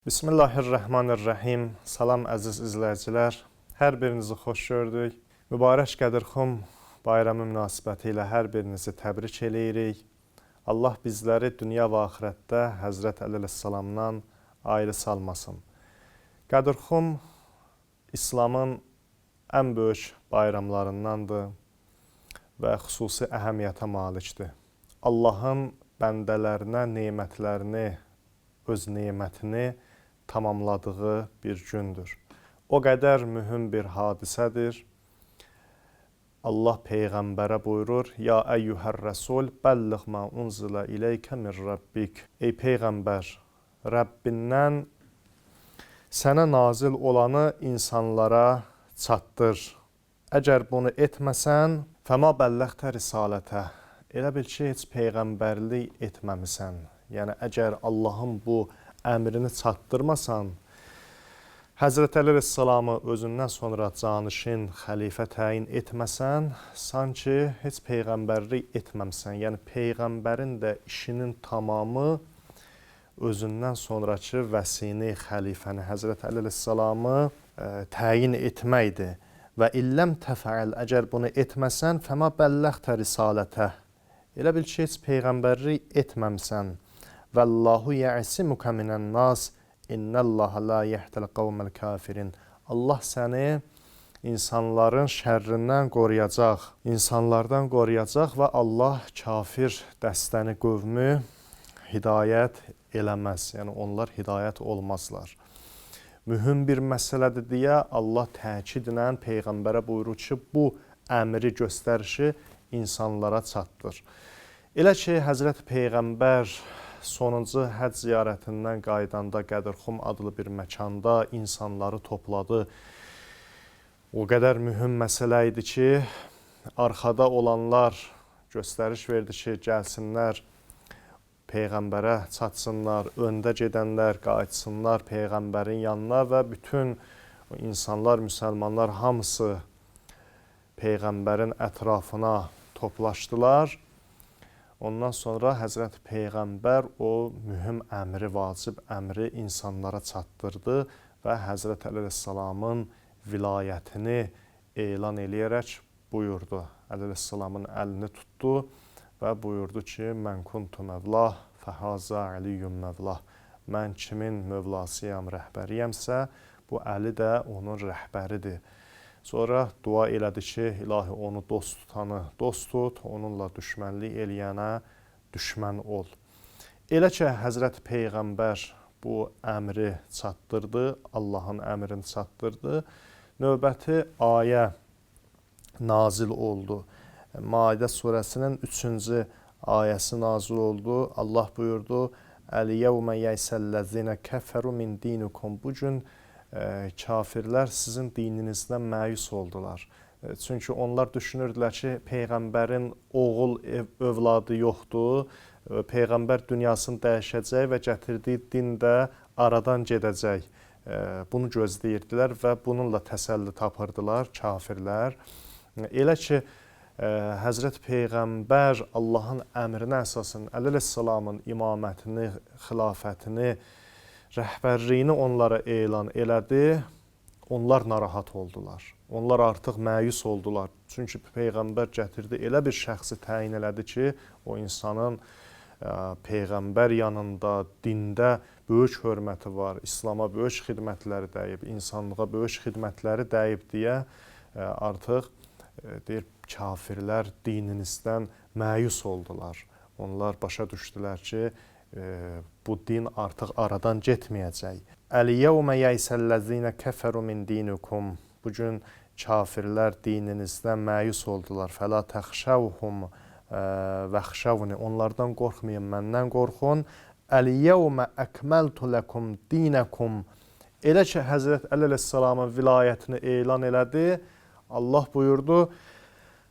Bismillahirrahmanirrahim. Salam əziz izləyicilər. Hər birinizi xoş gördük. Mübarək Qədirxum bayramı münasibəti ilə hər birinizi təbrik eləyirik. Allah bizləri dünya və axirətdə Həzrət Əli əleyhissalamdan ayrı salmasın. Qədirxum İslamın ən böyük bayramlarındandır və xüsusi əhəmiyyətə malikdir. Allahın bəndələrinə nemətlərini, öz nemətini tamamladığı bir gündür. O qədər mühüm bir hadisədir. Allah Peyğəmbərə buyurur, Ya əyyuhər rəsul, bəlliğ mə unzilə iləykə min Rabbik. Ey Peyğəmbər, Rəbbindən sənə nazil olanı insanlara çatdır. Əgər bunu etməsən, fəma bəlləğtə risalətə. Elə bil ki, heç Peyğəmbərlik etməmisən. Yəni, əgər Allahın bu əmrini çatdırmasan, Həzrət Əli əleyhissalamı özündən sonra canişin, xəlifə təyin etməsən, sanki heç Peyğəmbərlik etməmisən. Yəni, Peyğəmbərin də işinin tamamı özündən sonraki vəsini, xəlifəni, Həzrət Əli əleyhissalamı təyin etməkdir. Və illəm təfəəl, əgər bunu etməsən, fəma bəlləğtə risalətə. Elə bil ki, heç Peyğəmbərlik etməmisən. Vəllahu ya'simuka minən nas, innəllaha la yehdəl qavməl kafirin. Allah səni insanların şərrindən qoruyacaq, insanlardan qoruyacaq və Allah kafir dəstəni, qövmü hidayət eləməz. Yəni, onlar hidayət olmazlar. Mühüm bir məsələdir deyə Allah təkidlə Peyğəmbərə buyurur ki, bu əmri göstərişi insanlara çatdır. Elə ki, Həzrət Peyğəmbər sonuncu həcc ziyarətindən qaydanda Qədirxum adlı bir məkanda insanları topladı. O qədər mühüm məsələ idi ki, arxada olanlar göstəriş verdi ki, gəlsinlər, Peyğəmbərə çatsınlar, öndə gedənlər qayıtsınlar Peyğəmbərin yanına və bütün insanlar, müsəlmanlar hamısı Peyğəmbərin ətrafına toplaşdılar. Ondan sonra Həzrət Peyğəmbər o mühüm əmri, vacib əmri insanlara çatdırdı və Həzrət Əli əleyhissalamın vilayətini elan eləyərək buyurdu. Əli əleyhissalamın əlini tutdu və buyurdu ki, mən kuntu mövlah, fəhazə əliyyum mövlah. Mən kimin mövlasıyam, rəhbəriyəmsə, bu Əli də onun rəhbəridir. Sonra dua elədi ki, ilahi onu dost tutanı dost tut, onunla düşmənlik eləyənə düşmən ol. Elə ki, Həzrət Peyğəmbər bu əmri çatdırdı, Allahın əmrini çatdırdı, növbəti ayə nazil oldu. Maidə surəsinin 3-cü ayəsi nazil oldu. Allah buyurdu, Əl-yevmə yəysəlləzinə kəfəru min dinikum. Bugün kafirlər sizin dininizdən məyus oldular. Çünki onlar düşünürdülər ki, Peyğəmbərin oğul övladı yoxdur, Peyğəmbər dünyasını dəyişəcək və gətirdiyi din də aradan gedəcək. Bunu gözləyirdilər və bununla təsəlli tapırdılar kafirlər. Elə ki, Həzrət Peyğəmbər Allahın əmrinə əsasən Əli əleyhissalamın imamətini, xilafətini, rəhbərliyini onlara elan elədi, onlar narahat oldular. Onlar artıq məyus oldular. Çünki Peyğəmbər gətirdi, elə bir şəxsi təyin elədi ki, o insanın Peyğəmbər yanında, dində böyük hörməti var, İslama böyük xidmətləri dəyib, insanlığa böyük xidmətləri dəyib deyə artıq deyir, kafirlər dininizdən məyus oldular. Onlar başa düşdülər ki, bu din artıq aradan getməyəcək. Əl-yevmə yəysəlləzinə kəfəru min dinikum. Bugün kafirlər dininizdən məyus oldular. Fəla təxşəvhum vəxşəvni. Onlardan qorxmayın, məndən qorxun. Əl-yevmə əkməltu ləkum dinəkum. Elə ki, Həzrət Əli əleyhissalamın vilayətini elan elədi, Allah buyurdu,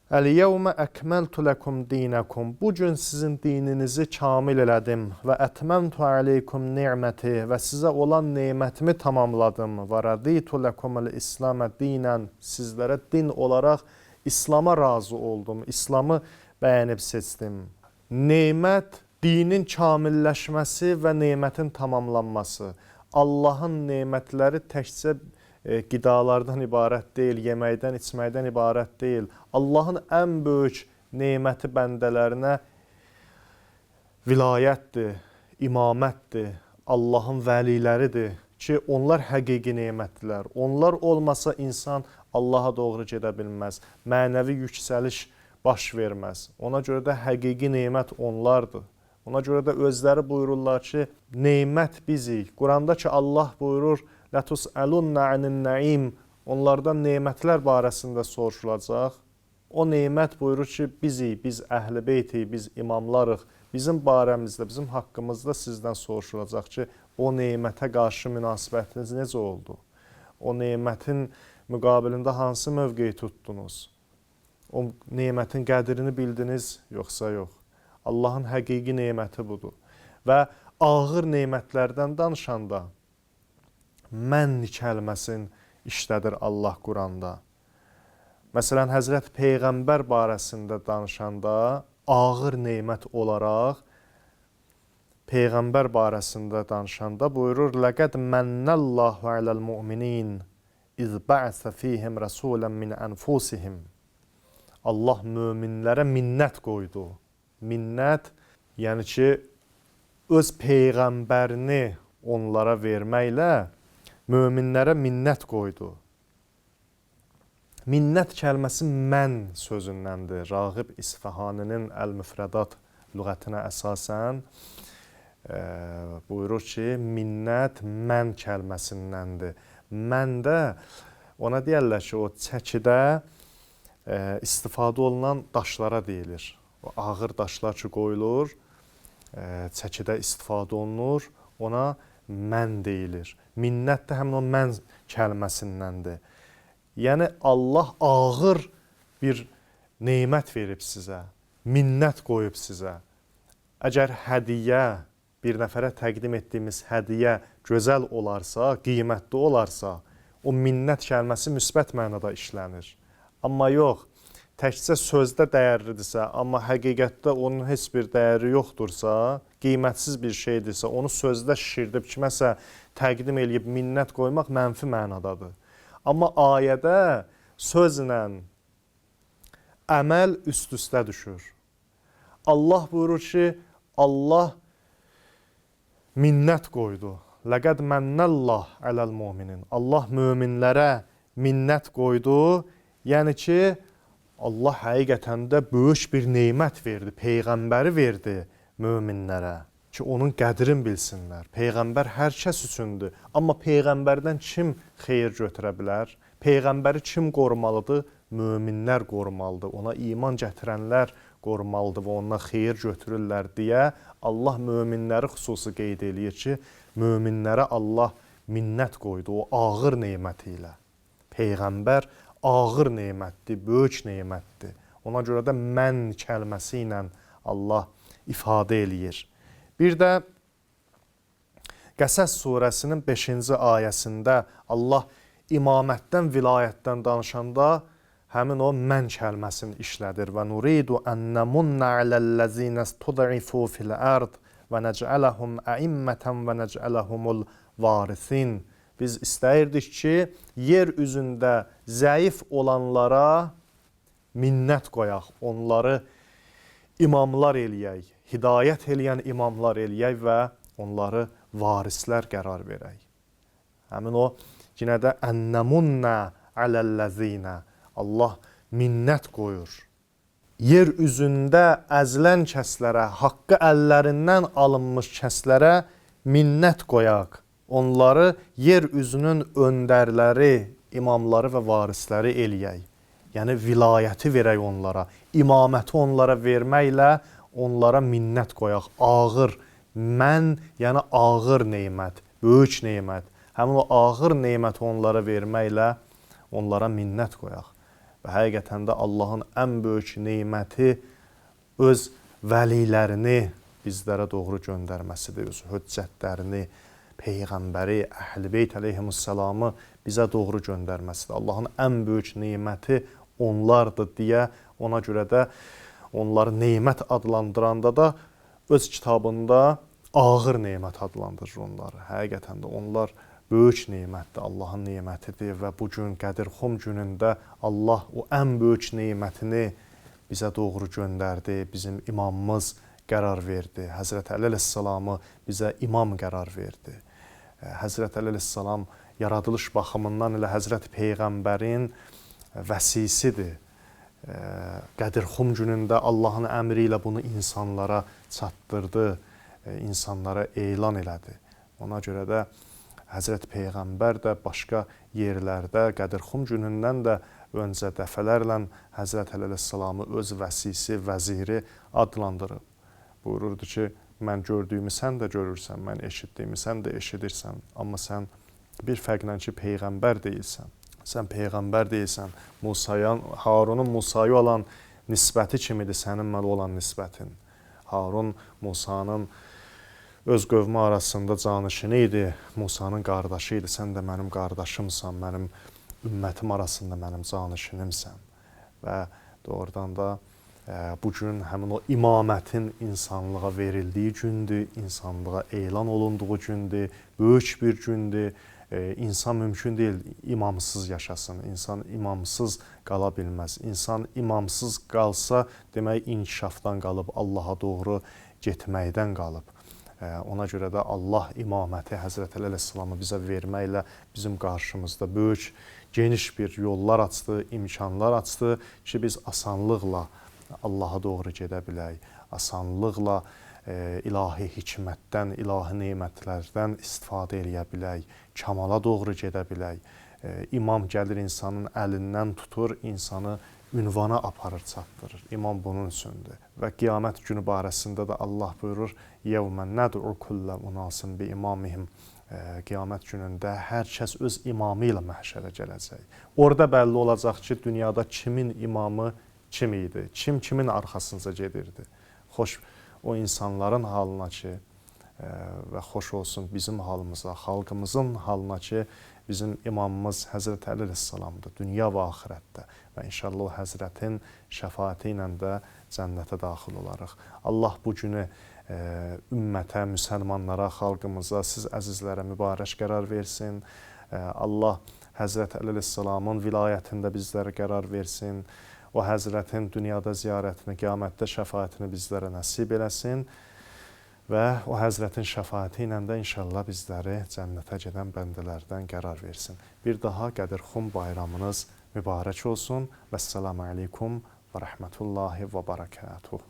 Əl-yevmə əkməltu ləkum dinəkum. Bugün sizin dininizi kamil elədim və ətməmtu aleykum ni'məti və sizə olan nemətimi tamamladım. Və raditu ləkum el-İslamə dinən. Sizlərə din olaraq İslama razı oldum, İslamı bəyənib seçdim. Nemət, dinin kamilləşməsi və nemətin tamamlanması. Allahın nemətləri təkcə qidalardan ibarət deyil, yeməkdən, içməkdən ibarət deyil. Allahın ən böyük neməti bəndələrinə vilayətdir, imamətdir, Allahın vəliləridir ki, onlar həqiqi nemətdilər. Onlar olmasa insan Allaha doğru gedə bilməz, mənəvi yüksəliş baş verməz. Ona görə də həqiqi nemət onlardır. Ona görə də özləri buyururlar ki, nemət bizik. Quranda ki, Allah buyurur, لَتُسْأَلُنَّ عَنِ النَّعِيمِ onlardan nemətlər barəsində soruşulacaq. O nemət buyurur ki, bizik, biz əhl-i beytik, biz imamlarıq. Bizim barəmizdə, bizim haqqımızda sizdən soruşulacaq ki, o nemətə qarşı münasibətiniz necə oldu? O nemətin müqabilində hansı mövqeyi tutdunuz? O nemətin qədrini bildiniz, yoxsa yox? Allahın həqiqi neməti budur. Və ağır nemətlərdən danışanda mən kəlməsini işlədir Allah Quranda. Məsələn, Həzrət Peyğəmbər barəsində danışanda ağır nemət olaraq Peyğəmbər barəsində danışanda buyurur: "Laqad mannallahu alal mu'minin iz ba'asa fihim rasulan min anfusihim." Allah möminlərə minnət qoydu. Minnət, yəni ki, öz peyğəmbərini onlara verməklə möminlərə minnət qoydu. Minnət kəlməsi mən sözündəndir. Rağib İsfahaninin Əl-Müfrədat lüğətinə əsasən buyurur ki, minnət mən kəlməsindəndir. Mən də ona deyərlər ki, o çəkidə istifadə olunan daşlara deyilir. O ağır daşlar ki qoyulur, çəkidə istifadə olunur, ona mən deyilir. Minnət də həmin o mən kəlməsindəndir. Yəni Allah ağır bir nemət verib sizə, minnət qoyub sizə. Əgər hədiyyə, bir nəfərə təqdim etdiyimiz hədiyyə gözəl olarsa, qiymətli olarsa, o minnət kəlməsi müsbət mənada işlənir. Amma yox, təkcə sözdə dəyərlidirsə, amma həqiqətdə onun heç bir dəyəri yoxdursa, qiymətsiz bir şeydirsə, onu sözdə şişirdib kiməsə təqdim eləyib minnət qoymaq mənfi mənadadır. Amma ayədə sözlə əməl üst-üstə düşür. Allah buyurur ki, Allah minnət qoydu. Ləqəd mənnəllah ələl müminin. Allah möminlərə minnət qoydu. Yəni ki, Allah həqiqətən də böyük bir nemət verdi, peyğəmbəri verdi möminlərə ki, onun qədrini bilsinlər. Peyğəmbər hər kəs üçündür. Amma peyğəmbərdən kim xeyir götürə bilər? Peyğəmbəri kim qorumalıdır? Möminlər qorumalıdır. Ona iman gətirənlər qorumalıdır və ondan xeyir götürürlər deyə Allah möminləri xüsusi qeyd eləyir ki, möminlərə Allah minnət qoydu o ağır neməti ilə. Peyğəmbər ağır nemətdir, böyük nemətdir. Ona görə də mən kəlməsi ilə Allah ifadə eləyir. Bir də Qəsəs surəsinin 5-ci ayəsində Allah imamətdən, vilayətdən danışanda həmin o mən kəlməsini işlədir. Və nuridu ən nəmunna aləl-ləzinə stud'ifu fil-ərd və nec'ələhum əimmətən və nec'ələhumul varisin. Biz istəyirdik ki, yer üzündə zəif olanlara minnət qoyaq, onları imamlar eləyək, hidayət eləyən imamlar eləyək və onları varislər qərar verək. Həmin o, yenə də ənnəmunnə aləl-ləzinə, Allah minnət qoyur. Yer üzündə əzilən kəslərə, haqqı əllərindən alınmış kəslərə minnət qoyaq. Onları yer üzünün öndərləri, imamları və varisləri eləyək. Yəni vilayəti verək onlara, imaməti onlara verməklə onlara minnət qoyaq. Ağır, mən, yəni ağır nemət, böyük nemət. Həmin o ağır neməti onlara verməklə onlara minnət qoyaq. Və həqiqətən də Allahın ən böyük neməti öz vəlilərini bizlərə doğru göndərməsidir, öz höccətlərini, Peyğəmbəri, Əhl-i Beyt əleyhimussalamı bizə doğru göndərməsidir. Allahın ən böyük neməti onlardır deyə, ona görə də onları nemət adlandıranda da öz kitabında ağır nemət adlandırır onları. Həqiqətən də onlar böyük nemətdir, Allahın nemətidir və bu gün Qədirxum günündə Allah o ən böyük nemətini bizə doğru göndərdi. Bizim imamımız qərar verdi. Həzrət Əli əleyhissalamı bizə imam qərar verdi. Həzrət Əli əleyhissalam yaradılış baxımından elə Həzrət Peyğəmbərin vəsisidir. Qədirxum günündə Allahın əmri ilə bunu insanlara çatdırdı, insanlara elan elədi. Ona görə də Həzrət Peyğəmbər də başqa yerlərdə Qədirxum günündən də öncə dəfələrlə Həzrət Əli əleyhissalamı öz vəsisi, vəziri adlandırıb. Buyururdu ki, mən gördüyümü sən də görürsən, mən eşitdiyimi sən də eşidirsən, amma sən bir fərqlə ki, Peyğəmbər deyilsən. Sən Peyğəmbər deyilsən, Harunun Musaya olan nisbəti kimidir sənin mənə olan nisbətin. Harun Musanın öz qövmü arasında canişini idi, Musanın qardaşı idi, sən də mənim qardaşımsan, mənim ümmətim arasında mənim canişinimsən. Və doğrudan da bugün həmin o imamətin insanlığa verildiyi gündür, insanlığa elan olunduğu gündür, böyük bir gündür. İnsan mümkün deyil imamsız yaşasın, insan imamsız qala bilməz. İnsan imamsız qalsa, demək inkişafdan qalıb, Allaha doğru getməkdən qalıb. Ona görə də Allah imaməti Həzrət Əli əleyhissalamı bizə verməklə bizim qarşımızda böyük, geniş bir yollar açdı, imkanlar açdı ki, biz asanlıqla Allaha doğru gedə bilək, asanlıqla ilahi hikmətdən, ilahi nemətlərdən istifadə eləyə bilək, kamala doğru gedə bilək. İmam gəlir insanın əlindən tutur, insanı ünvana aparır, çatdırır. İmam bunun üçündür. Və qiyamət günü barəsində də Allah buyurur, يَوْمَ نَدْعُ كُلَّ أُنَاسٍ بِإِمَامِهِمْ Qiyamət günündə hər kəs öz imamı ilə məhşərə gələcək. Orada bəlli olacaq ki, dünyada kimin imamı kim idi, kim kimin arxasınca gedirdi. Xoş o insanların halına ki, və xoş olsun bizim halımıza, xalqımızın halına ki, bizim imamımız Həzrət Əli əleyhissalamdır, dünya və axirətdə. Və inşallah o Həzrətin şəfaəti ilə də cənnətə daxil olarıq. Allah bu günü ümmətə, müsəlmanlara, xalqımıza, siz əzizlərə mübarək qərar versin. Allah Həzrət Əli əleyhissalamın vilayətində bizlərə qərar versin. O Həzrətin dünyada ziyarətini, qiyamətdə şəfaətini bizlərə nəsib eləsin və o Həzrətin şəfaəti ilə də inşallah bizləri cənnətə gedən bəndələrdən qərar versin. Bir daha Qədirxum bayramınız mübarək olsun. Vəssalamu aleykum və rəhmətullahi və barakatuhu.